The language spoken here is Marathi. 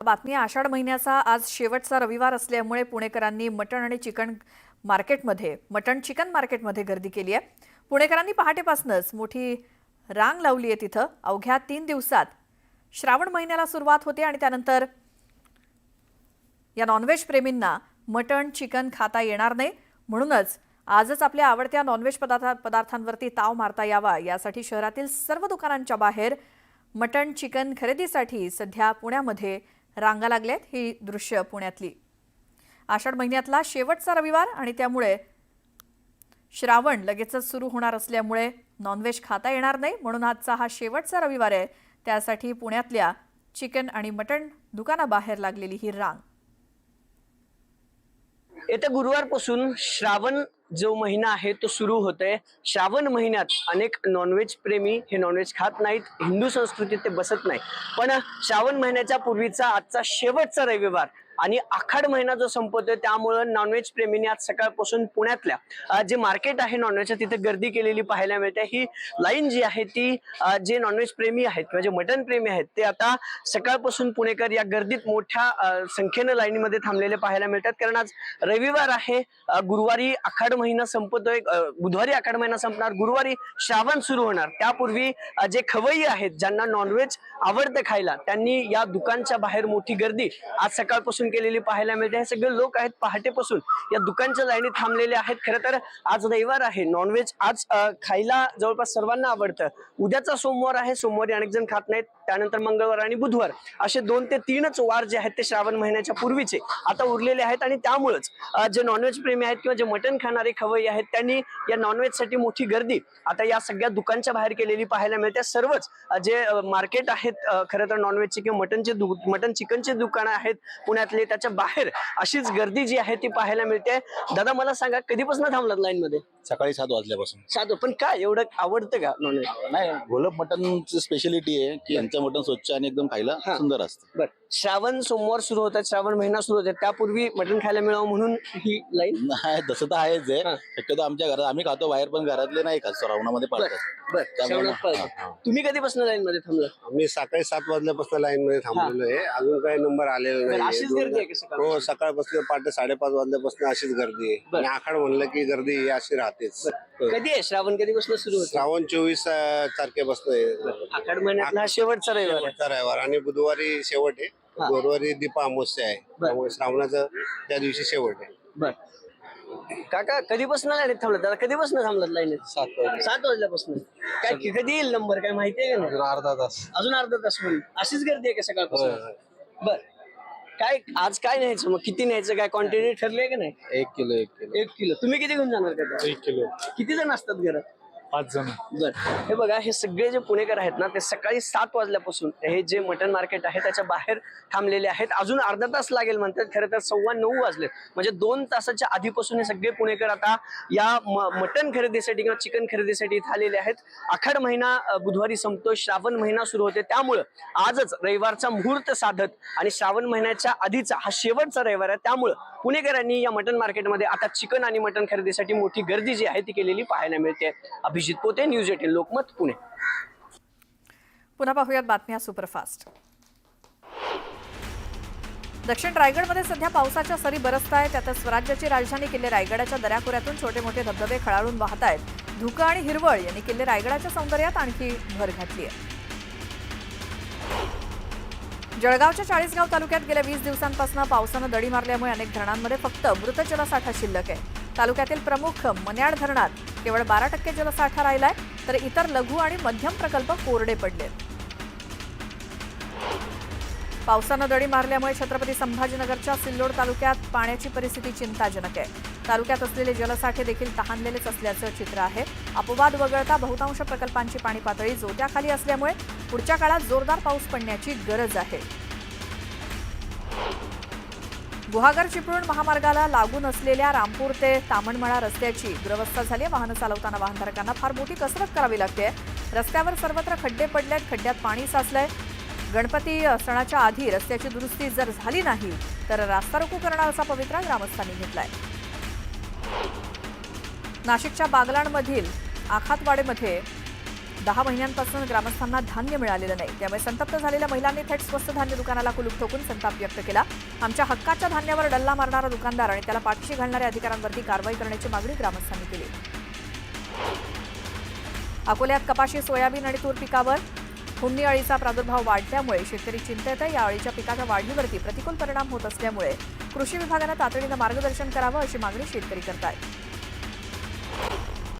बातमी आषाढ महिन्याचा आज शेवटचा रविवार असल्यामुळे पुणेकरांनी मटण चिकन मार्केटमध्ये गर्दी केली आहे। पुणेकरांनी पहाटेपासूनच मोठी रांग लावली आहे। तिथं अवघ्या 3 दिवसात श्रावण महिन्याला सुरुवात होते आणि त्यानंतर या नॉनव्हेज प्रेमींना मटण चिकन खाता येणार नाही, म्हणूनच आजच आपल्या आवडत्या नॉनव्हेज पदार्थांवरती ताव मारता यावा यासाठी शहरातील सर्व दुकानांच्या बाहेर मटण चिकन खरेदीसाठी सध्या पुण्यामध्ये रांगा लागल्यात। ही दृश्य पुण्यातली आषाढ महिन्यातला शेवटचा रविवार आणि त्यामुळे श्रावण लगेचच सुरू होणार असल्यामुळे नॉनव्हेज खाता येणार नाही, म्हणून आजचा हा शेवटचा रविवार आहे। त्यासाठी पुण्यातल्या चिकन आणि मटण दुकानाबाहेर लागलेली ही रांग। येत्या गुरुवारपासून श्रावण जो महिना आहे तो सुरू होतोय। श्रावण महिन्यात अनेक नॉनव्हेज प्रेमी हे नॉनव्हेज खात नाहीत, हिंदू संस्कृतीत ते बसत नाही। पण श्रावण महिन्याच्या पूर्वीचा आजचा शेवटचा रविवार आणि आखाड महिना जो संपतोय त्यामुळे नॉनव्हेज प्रेमींनी आज सकाळपासून पुण्यातल्या जे मार्केट आहे नॉनव्हेजच्या तिथे गर्दी केलेली पाहायला मिळते। ही लाईन जी आहे ती जे नॉनव्हेज प्रेमी आहेत किंवा जे मटन प्रेमी आहेत ते आता सकाळपासून पुणेकर या गर्दीत मोठ्या संख्येने लाईनीमध्ये थांबलेले पाहायला मिळतात। कारण आज रविवार आहे, गुरुवारी आखाड महिना संपतोय, बुधवारी आखाड महिना संपणार, गुरुवारी श्रावण सुरू होणार। त्यापूर्वी जे खवय्ये आहेत ज्यांना नॉनव्हेज आवडतं खायला त्यांनी या दुकानच्या बाहेर मोठी गर्दी आज सकाळपासून केलेली पाहायला मिळते। हे सगळे लोक आहेत पहाटेपासून या दुकानच्या लाईनीत थांबलेले आहेत। खरं तर आज रविवार आहे, नॉनव्हेज आज खायला जवळपास सर्वांना आवडतं। उद्याचा सोमवार आहे, सोमवारी अनेक जण खात नाहीत, त्यानंतर मंगळवार आणि बुधवार असे 2 ते 3च वार जे आहेत ते श्रावण महिन्याच्या पूर्वीचे आता उरलेले आहेत। आणि त्यामुळेच जे नॉनव्हेज प्रेमी आहेत किंवा जे मटण खाणारे खवय्ये आहेत त्यांनी या नॉनव्हेज साठी मोठी गर्दी आता या सगळ्या दुकानच्या बाहेर केलेली पाहायला मिळते। सर्वच जे मार्केट आहेत खरं तर नॉनव्हेजचे किंवा मटण चिकनचे दुकानं आहेत पुण्यातले, त्याच्या बाहेर अशीच गर्दी जी आहे ती पाहायला मिळते। दादा मला सांगा, कधीपासून थांबलात लाईन मध्ये? सकाळी 7 वाजल्यापासून। 7? पण काय एवढं आवडतं का नॉनव्हेज? नाही, घोलप मटनची स्पेशालिटी आहे की यांचं मटन स्वच्छ आणि एकदम खायला सुंदर असतं। बर, श्रावण सोमवार सुरू होतात, श्रावण महिना सुरू होतात, त्यापूर्वी मटण खायला मिळावं म्हणून ही लाईन? नाही, तसं तर आहेच आहे। शक्यतो आमच्या घरात आम्ही खातो, बाहेर पण घरातले नाही खात, श्रावणामध्ये पाळतात। बर, श्रावणात पाळतात। तुम्ही कधीपासून लाईन मध्ये थांबला? आम्ही सकाळी 7 वाजल्यापासून लाईन मध्ये थांबलेलो आहे, अजून काही नंबर आलेला अशीच गर्दी आहे नाही। का सकाळी? हो, सकाळपासून पहाटे 5:30 वाजल्यापासून अशीच गर्दी आहे आणि आखाड म्हणलं की गर्दी ही अशी राहतेच। कधी आहे श्रावण, कधीपासून सुरू होतं? श्रावण 24 तारखेपासून आहे। आखाड महिन्यातला हा शेवटचा रविवार आहे। शेवटचा रविवार आणि बुधवारी शेवट आहे, गुरुवारी दीप अमावस्या आहे, त्यामुळे श्रावणाचं त्या दिवशी शेवट आहे। बर काका, कधीपासून लाईनीत थांबलात? दादा कधीपासून थांबलात लाईनीत? 7 वाजल्यापासून। काय कधी येईल नंबर, काय माहिती आहे का नाही? अर्धा तास अजून अर्धा तास होईल। अशीच गर्दी आहे का सकाळपासून? बर, काय आज काय न्यायचं मग, किती न्यायचं, काय क्वांटिटी ठरली आहे का नाही? 1 किलो 1 किलो। तुम्ही किती घेऊन जाणार का? 1 किलो। किती जण असतात घरात? 5 जण। बर, हे बघा, हे सगळे जे पुणेकर आहेत ना ते सकाळी 7 वाजल्यापासून हे जे मटन मार्केट आहे त्याच्या बाहेर थांबलेले आहेत। अजून अर्धा तास लागेल म्हणतात, खरं तर 9:15 वाजले, म्हणजे 2 तासाच्या आधीपासून हे सगळे पुणेकर आता या मटन खरेदीसाठी किंवा चिकन खरेदीसाठी इथे आलेले आहेत। आखाड महिना बुधवारी संपतो, श्रावण महिना सुरू होते, त्यामुळं आजच रविवारचा मुहूर्त साधत आणि श्रावण महिन्याच्या आधीचा हा शेवटचा रविवार आहे, त्यामुळं पुणेकरांनी या मटन मार्केटमध्ये आता चिकन आणि मटन खरेदीसाठी मोठी गर्दी जी आहे ती केलेली पाहायला मिळते। अभिजित पोते, न्यूज 18 लोकमत, पुणे। पुन्हा पाहूयात बातम्या सुपरफास्ट। दक्षिण रायगडमध्ये सध्या पावसाच्या सरी बरसत आहेत। त्यातच स्वराज्याची राजधानी किल्ले रायगडाच्या दऱ्याखोऱ्यातून छोटे मोठे धबधबे खळाळून वाहत आहेत। धुकं आणि हिरवळ यांनी किल्ले रायगडाच्या सौंदर्यात आणखी भर घातली आहे। जळगावच्या चाळीसगाव तालुक्यात गेल्या 20 दिवसांपासून पावसानं दडी मारल्यामुळे अनेक धरणांमध्ये फक्त मृत जलसाठा शिल्लक आहे। तालुक्यातील प्रमुख मन्याड धरणात केवळ 12% जलसाठा राहिलाय, तर इतर लघु आणि मध्यम प्रकल्प कोरडे पडले। पावसानं दडी मारल्यामुळे छत्रपती संभाजीनगरच्या सिल्लोड तालुक्यात पाण्याची परिस्थिती चिंताजनक आहे। तालुक्यात असलेले जलसाठे देखील तहानलेलेच असल्याचं चित्र आहे। अपवाद वगळता बहुतांश प्रकल्पांची पाणी पातळी जोत्याखाली असल्यामुळे पुढच्या काळात जोरदार पाऊस पडण्याची गरज आहे। गुहागर चिपळूण महामार्गाला लागून असलेल्या रामपूर ते तामणमळा रस्त्याची दुरवस्था झाली आहे। वाहन चालवताना वाहनधारकांना फार मोठी कसरत करावी लागते। रस्त्यावर सर्वत्र खड्डे पडलेत, खड्ड्यात पाणी साचलंय। गणपती सणाच्या आधी रस्त्याची दुरुस्ती जर झाली नाही तर रास्ता रोको करण्याचा पवित्रा ग्रामस्थांनी घेतलाय। नाशिकच्या बागलाणमधील आखातवाडेमध्ये 10 महिन्यांपासून ग्रामस्थांना धान्य मिळालेलं नाही. त्यामुळे संतप्त झालेल्या महिलांनी थेट स्वस्त धान्य दुकानाला कुलूप ठोकून संताप व्यक्त केला. आमच्या हक्काच्या धान्यावर डल्ला मारणारा दुकानदार आणि त्याला पाठीशी घालणाऱ्या अधिकाऱ्यांवरती कारवाई करण्याची मागणी ग्रामस्थांनी केली. अकोल्यात कपाशी, सोयाबीन आणि तूर पिकावर हुंडी अळीचा प्रादुर्भाव वाढल्यामुळे शेतकरी चिंतेत आहे. या अळीच्या पिकाच्या वाढीवरती प्रतिकूल परिणाम होत असल्यामुळे कृषी विभागानं तातडीनं मार्गदर्शन करावं अशी मागणी शेतकरी करत आहेत.